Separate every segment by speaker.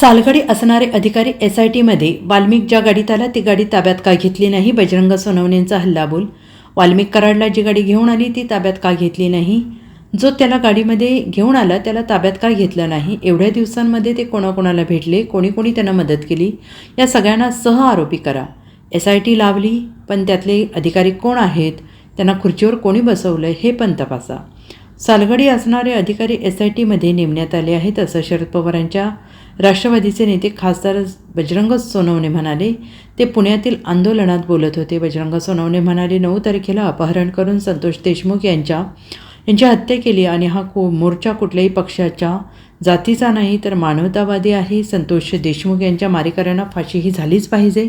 Speaker 1: सालगडी असणारे अधिकारी SITमध्ये वाल्मिक ज्या गाडीत आला ती गाडी ताब्यात का घेतली नाही? बजरंग सोनवणेंचा हल्लाबोल. वाल्मिक कराडला जी गाडी घेऊन आली ती ताब्यात का घेतली नाही? जो त्याला गाडीमध्ये घेऊन आला त्याला ताब्यात का घेतलं नाही? एवढ्या दिवसांमध्ये ते कोणाकोणाला भेटले, कोणी कोणी त्यांना मदत केली, या सगळ्यांना सह आरोपी करा. SIT लावली, पण त्यातले अधिकारी कोण आहेत, त्यांना खुर्चीवर कोणी बसवलं हे पण तपासा. सालगडी असणारे अधिकारी SITमध्ये नेमण्यात आले आहेत असं शरद पवारांच्या राष्ट्रवादीचे नेते खासदार बजरंग सोनवणे म्हणाले. ते पुण्यातील आंदोलनात बोलत होते. बजरंग सोनवणे म्हणाले, 9 तारखेला अपहरण करून संतोष देशमुख यांची हत्या केली आणि हा मोर्चा कुठल्याही पक्षाच्या जातीचा नाही तर मानवतावादी आहे. संतोष देशमुख यांच्या मारेकऱ्यांना फाशी ही झालीच पाहिजे.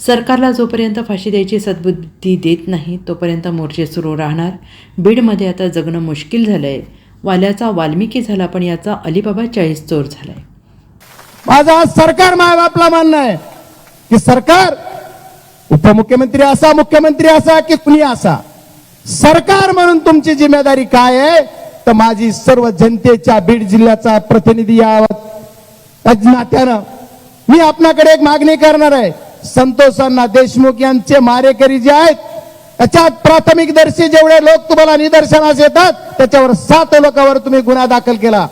Speaker 1: सरकारला जोपर्यंत फाशी द्यायची सद्बुद्धी देत नाही तोपर्यंत मोर्चे सुरू राहणार. बीडमध्ये आता जगणं मुश्किल झालं आहे. वाल्याचा वाल्मिकी झाला पण याचा अलिबाबा 40 चोर झालाय.
Speaker 2: माझा सरकार मायबापला म्हणणं आहे की सरकार उपमुख्यमंत्री असा, मुख्यमंत्री असा की कुणी असा, सरकार म्हणून तुमची जिम्मेदारी काय आहे? तर माझी सर्व जनतेच्या बीड जिल्ह्याचा प्रतिनिधी या नात्यानं मी आपल्याकडे एक मागणी करणार आहे. संतोषांना देशमुख यांचे मारेकरी जे आहेत त्याच्यात प्राथमिकदर्शी जेवढे लोक तुम्हाला निदर्शनास येतात त्याच्यावर 7 लोकांवर तुम्ही गुन्हा दाखल केला.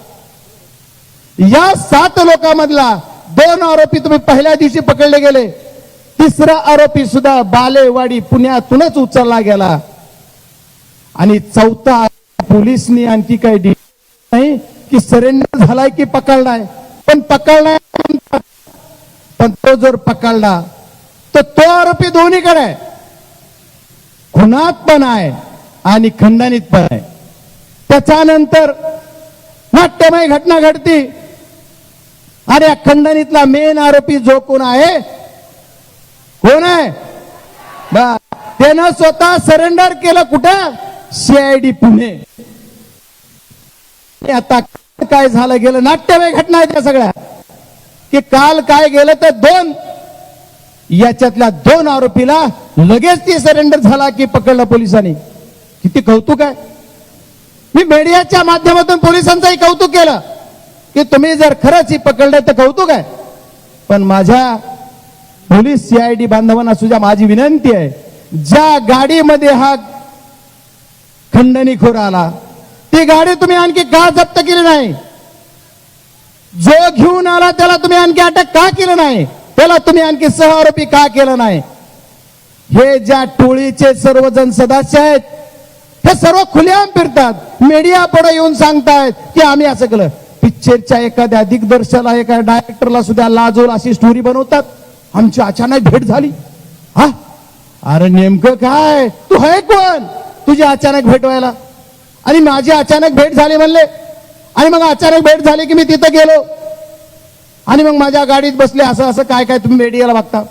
Speaker 2: या 7 लोकांमधला 2 आरोपी तुम्ही पहिल्या दिवशी पकडले गेले. 3रा आरोपी सुद्धा बालेवाडी पुण्यातूनच उचलला गेला आणि 4था पोलिसनी आणखी काही नाही की सरेंडर झालाय की पकडलाय, पण पकडलाय. पण तो जर पकडला तर तो आरोपी दोन्हीकडे आहे, खुनात पण आहे आणि खंडणीत पण आहे. त्याच्यानंतर नाट्यमय घटना घडती आणि या खंडणीतला मेन आरोपी जो कोण आहे त्यानं स्वतः सरेंडर केलं कुठं? CID पुणे. आता काय झालं गेलं नाट्यमय घटना आहे त्या सगळ्या की काल काय गेलं तर याच्यातल्या 2 आरोपीला लगेच ती सरेंडर झाला की पकडलं पोलिसांनी. किती कौतुक आहे. मी मीडियाच्या माध्यमातून पोलिसांचंही कौतुक केलं की तुम्ही जर खरंच ही पकडलं तर कौतुक आहे. पण माझ्या पोलीस CID बांधवांना सुद्धा माझी विनंती आहे, ज्या गाडीमध्ये हा खंडणीखोर आला ती गाडी तुम्ही आणखी का जप्त केली नाही? जो घेऊन आला त्याला तुम्ही आणखी अटक का केलं नाही? त्याला तुम्ही आणखी सह आरोपी का केलं नाही? हे ज्या टोळीचे सर्वजण सदस्य आहेत हे सर्व खुलेआम फिरतात, मीडिया पुढे येऊन सांगतायत की आम्ही असं केलं. पिक्चरच्या एखाद्या दिग्दर्शकाला, एका डायरेक्टरला सुद्धा लाजवून अशी स्टोरी बनवतात. आमची अचानक भेट झाली. हा, अरे नेमकं काय? तू आहे कोण तुझी अचानक भेट व्हायला? आणि माझी अचानक भेट झाली म्हणले आणि मग अचानक भेट झाली की मी तिथं गेलो आणि मग माझ्या गाडीत बसले. असं असं काय काय तुम्ही मीडियाला बघता.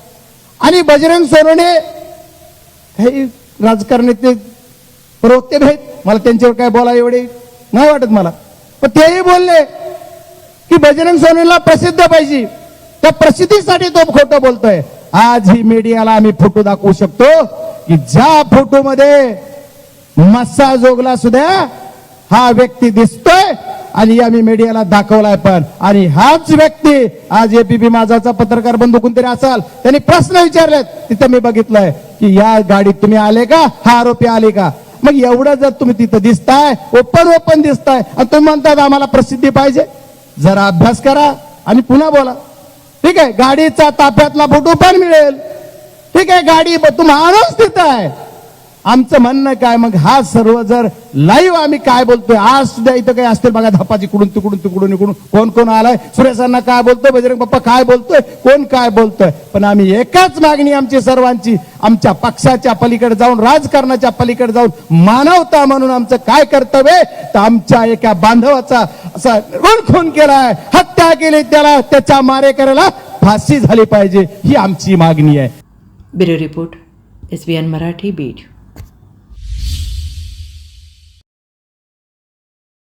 Speaker 2: आणि बजरंग सोनवणे हे राजकारणाचे प्रवक्ते भेट, मला त्यांच्यावर काय बोला एवढे नाही वाटत मला, पण तेही बोलले की बजरंग सोनवणेला प्रसिद्ध पाहिजे, त्या प्रसिद्धीसाठी तो खोटं बोलतोय. आज ही मीडियाला आम्ही फोटो दाखवू शकतो की ज्या फोटोमध्ये मस्सा जोगला सुद्धा हा व्यक्ती दिसतोय आणि आम्ही मीडियाला दाखवलाय. पण आणि हाच व्यक्ती आज ABP माझाचा पत्रकार बंधू कोणतरी असाल त्यांनी प्रश्न विचारलेत, तिथं मी बघितलंय की या गाडीत तुम्ही आले का, हा आरोपी आले का? मग एवढं जर तुम्ही तिथं दिसताय, ओपन दिसताय आणि तुम्ही म्हणतात आम्हाला प्रसिद्धी पाहिजे, जरा अभ्यास करा आणि पुन्हा बोला. ठीक आहे, गाडीचा ताफ्यातला फोटो पण मिळेल. ठीक आहे, गाडी तुम्ही माणूस तिथं आहे. आमचं म्हणणं काय मग हा सर्व जर लाईव्ह आम्ही काय बोलतोय, आज सुद्धा इथं काही असतील बघा धपाची कुडून तिकडून इकडून कोण कोण आलाय, सुरेशांना काय बोलतोय, बजरंग बाप्पा काय बोलतोय, कोण काय बोलतोय. पण आम्ही एकच मागणी आमची सर्वांची, आमच्या पक्षाच्या पलीकडे जाऊन, राजकारणाच्या पलीकडे जाऊन मानवता म्हणून आमचं काय कर्तव्य, तर आमच्या एका बांधवाचा असा ऋण खून केलाय, हत्या केली, त्याला त्याच्या मारेकऱ्याला फाशी झाली पाहिजे, ही आमची मागणी आहे.
Speaker 1: Bureau report SBN Marathi Beed.